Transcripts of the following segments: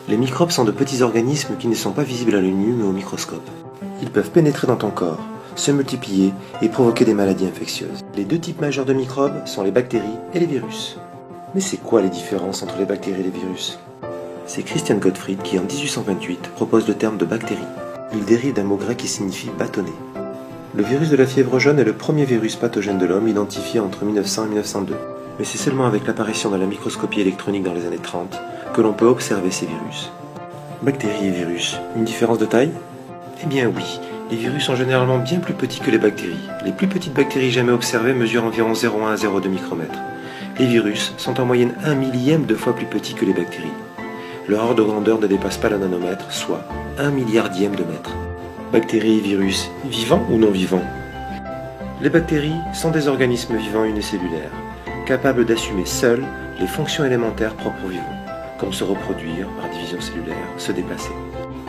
Les microbes sont de petits organismes qui ne sont pas visibles à l'œil nu mais au microscope. Ils peuvent pénétrer dans ton corps, se multiplier et provoquer des maladies infectieuses. Les deux types majeurs de microbes sont les bactéries et les virus. Mais c'est quoi les différences entre les bactéries et les virus? C'est Christian Gottfried qui en 1828 propose le terme de bactérie. Il dérive d'un mot grec qui signifie bâtonnet. Le virus de la fièvre jaune est le premier virus pathogène de l'homme identifié entre 1900 et 1902. Mais c'est seulement avec l'apparition de la microscopie électronique dans les années 30 que l'on peut observer ces virus. Bactéries et virus, une différence de taille? Eh bien oui, les virus sont généralement bien plus petits que les bactéries. Les plus petites bactéries jamais observées mesurent environ 0,1 à 0,2 micromètres. Les virus sont en moyenne 1 millième de fois plus petits que les bactéries. Leur ordre de grandeur ne dépasse pas le nanomètre, soit 1 milliardième de mètre. Bactéries et virus, vivants ou non vivants? Les bactéries sont des organismes vivants unicellulaires, capables d'assumer seuls les fonctions élémentaires propres aux vivants, comme se reproduire par division cellulaire, se déplacer.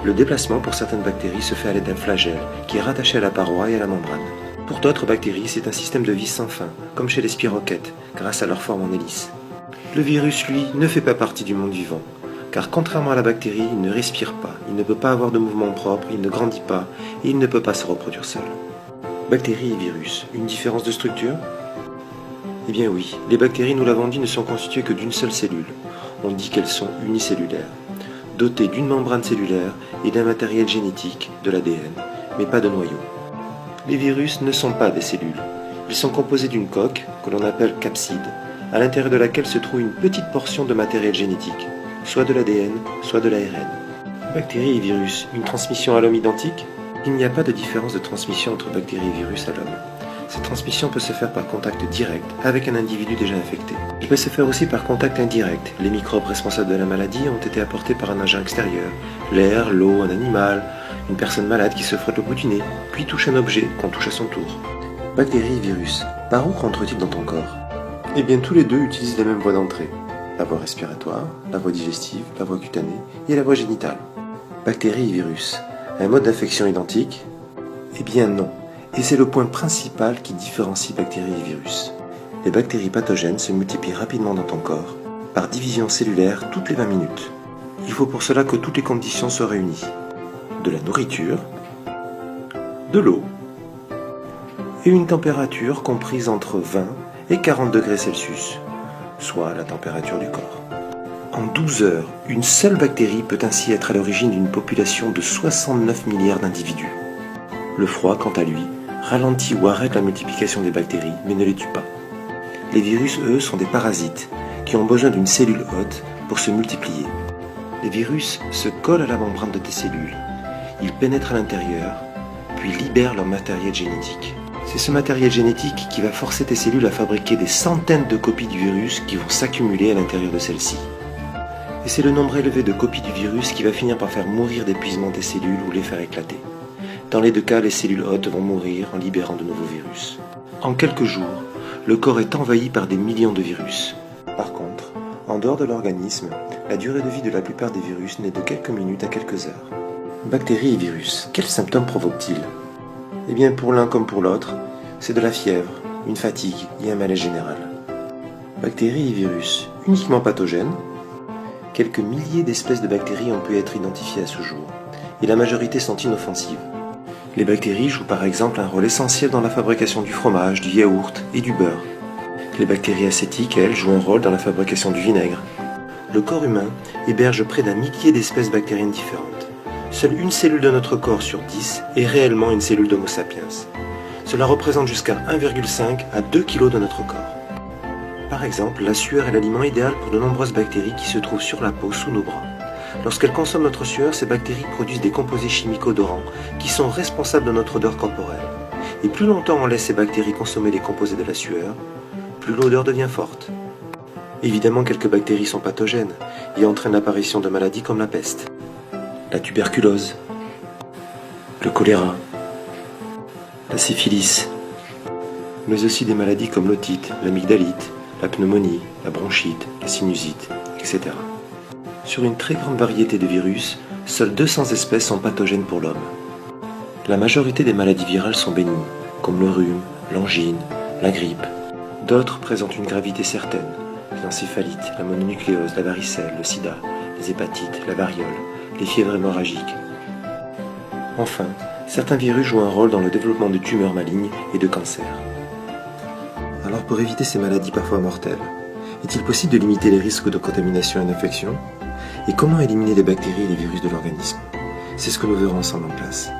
Le déplacement pour certaines bactéries se fait à l'aide d'un flagelle qui est rattaché à la paroi et à la membrane. Pour d'autres bactéries, c'est un système de vie sans fin, comme chez les spirochètes, grâce à leur forme en hélice. Le virus, lui, ne fait pas partie du monde vivant, car contrairement à la bactérie, il ne respire pas, il ne peut pas avoir de mouvement propre, il ne grandit pas et il ne peut pas se reproduire seul. Bactéries et virus, une différence de structure? Eh bien oui, les bactéries, nous l'avons dit, ne sont constituées que d'une seule cellule. On dit qu'elles sont unicellulaires, dotées d'une membrane cellulaire et d'un matériel génétique, de l'ADN, mais pas de noyau. Les virus ne sont pas des cellules. Ils sont composés d'une coque, que l'on appelle capside, à l'intérieur de laquelle se trouve une petite portion de matériel génétique, soit de l'ADN, soit de l'ARN. Bactéries et virus, une transmission à l'homme identique? Il n'y a pas de différence de transmission entre bactéries et virus à l'homme. Cette transmission peut se faire par contact direct avec un individu déjà infecté. Elle peut se faire aussi par contact indirect. Les microbes responsables de la maladie ont été apportés par un agent extérieur. L'air, l'eau, un animal, une personne malade qui se frotte le bout du nez, puis touche un objet qu'on touche à son tour. Bactéries et virus, par où rentrent-ils dans ton corps? Eh bien tous les deux utilisent les mêmes voies d'entrée. La voie respiratoire, la voie digestive, la voie cutanée et la voie génitale. Bactéries et virus, un mode d'infection identique? Eh bien non. Et c'est le point principal qui différencie bactéries et virus. Les bactéries pathogènes se multiplient rapidement dans ton corps, par division cellulaire toutes les 20 minutes. Il faut pour cela que toutes les conditions soient réunies. De la nourriture, de l'eau, et une température comprise entre 20 et 40 degrés Celsius, soit la température du corps. En 12 heures, une seule bactérie peut ainsi être à l'origine d'une population de 69 milliards d'individus. Le froid, quant à lui, ralentit ou arrête la multiplication des bactéries, mais ne les tue pas. Les virus, eux, sont des parasites, qui ont besoin d'une cellule hôte pour se multiplier. Les virus se collent à la membrane de tes cellules. Ils pénètrent à l'intérieur, puis libèrent leur matériel génétique. C'est ce matériel génétique qui va forcer tes cellules à fabriquer des centaines de copies du virus qui vont s'accumuler à l'intérieur de celles-ci. Et c'est le nombre élevé de copies du virus qui va finir par faire mourir d'épuisement tes cellules ou les faire éclater. Dans les deux cas, les cellules hôtes vont mourir en libérant de nouveaux virus. En quelques jours, le corps est envahi par des millions de virus. Par contre, en dehors de l'organisme, la durée de vie de la plupart des virus n'est de quelques minutes à quelques heures. Bactéries et virus, quels symptômes provoquent-ils? Eh bien, pour l'un comme pour l'autre, c'est de la fièvre, une fatigue et un malaise général. Bactéries et virus, uniquement pathogènes? Quelques milliers d'espèces de bactéries ont pu être identifiées à ce jour, et la majorité sont inoffensives. Les bactéries jouent par exemple un rôle essentiel dans la fabrication du fromage, du yaourt et du beurre. Les bactéries acétiques, elles, jouent un rôle dans la fabrication du vinaigre. Le corps humain héberge près d'un millier d'espèces bactériennes différentes. Seule une cellule de notre corps sur 10 est réellement une cellule d'Homo sapiens. Cela représente jusqu'à 1,5 à 2 kg de notre corps. Par exemple, la sueur est l'aliment idéal pour de nombreuses bactéries qui se trouvent sur la peau sous nos bras. Lorsqu'elles consomment notre sueur, ces bactéries produisent des composés chimiques odorants qui sont responsables de notre odeur corporelle. Et plus longtemps on laisse ces bactéries consommer les composés de la sueur, plus l'odeur devient forte. Évidemment, quelques bactéries sont pathogènes et entraînent l'apparition de maladies comme la peste, la tuberculose, le choléra, la syphilis, mais aussi des maladies comme l'otite, l'amygdalite, la pneumonie, la bronchite, la sinusite, etc. Sur une très grande variété de virus, seules 200 espèces sont pathogènes pour l'homme. La majorité des maladies virales sont bénignes, comme le rhume, l'angine, la grippe. D'autres présentent une gravité certaine, l'encéphalite, la mononucléose, la varicelle, le sida, les hépatites, la variole, les fièvres hémorragiques. Enfin, certains virus jouent un rôle dans le développement de tumeurs malignes et de cancers. Alors pour éviter ces maladies parfois mortelles, est-il possible de limiter les risques de contamination et d'infection? Et comment éliminer les bactéries et les virus de l'organisme? C'est ce que nous verrons ensemble en classe.